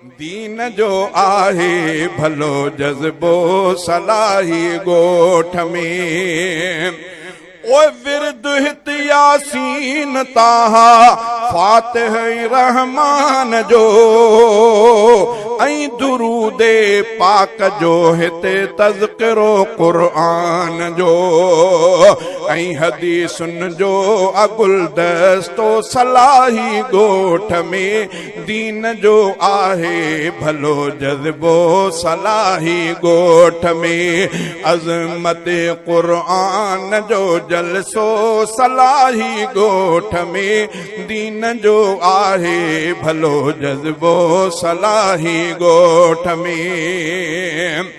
दीन जो आहे भलो जज़्बो सलाही ॻोठ में। ओ विरद हित यासीन ताहा फातिह रहमान जो ऐं दुरूदे पाक जो हिते तज़किरो क़ुर्आन जो ऐं हदीसुन जो अगुलदस्तो सलाही ॻोठ में। दीन जो आहे भलो जज़्बो सलाही ॻोठ में। अज़मत क़ुर्आन जो जलसो सलाही ॻोठ में। दीन जो आहे भलो जज़्बो सलाही ॻोठ में।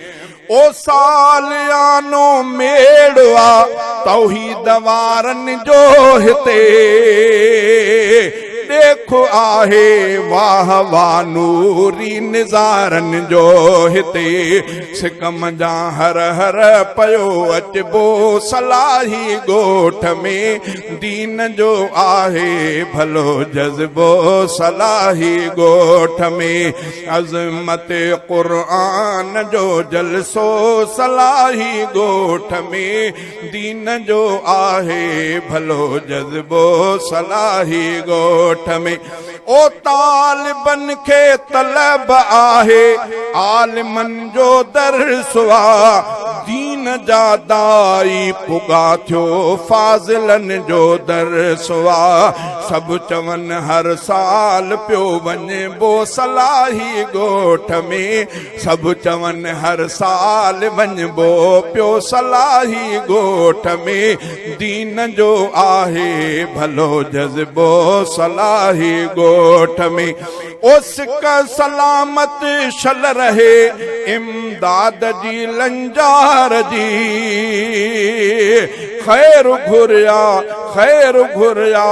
ओ सालियानो मेड़वा तौहीद वारनि जो हिते देखो आहे वाह वाह नूरी निज़ारनि जो हिते। सिकम जा हर हर पयो अचबो सलाही ॻोठ में। दीन जो आहे भलो जज़्बो सलाही ॻोठ में। अज़मत क़ुर्आन जो जलसो सलाही ॻोठ में। दीन जो आहे भलो जज़्बो सलाही ॻोठ में। ओ तालिबन खे तलब आहे आलिमन जो दरसवा। दीन जा दाई पुगा थियो फाज़िलन जो दरसवा। सभु चवनि हर साल पियो वञिबो सलाही ॻोठ में। सभु चवनि हर साल वञिबो पियो सलाही ॻोठ में। दीन जो आहे भलो जज़्बो सलाही ॻोठ में। ओ सिक सलामत शल रहे इमदाद जी लंजार जी। खैर घुरिया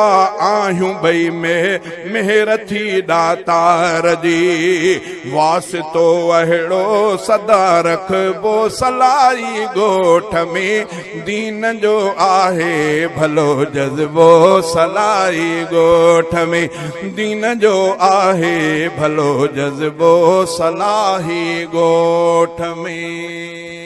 आहियूं भई में मेहर थी दातार जी। वासितो अहिड़ो सदा रखबो सलाही ॻोठ में। दीन जो आहे भलो जज़्बो सलाही ॻोठ में। दीन जो आहे भलो जज़्बो सलाही ॻोठ में।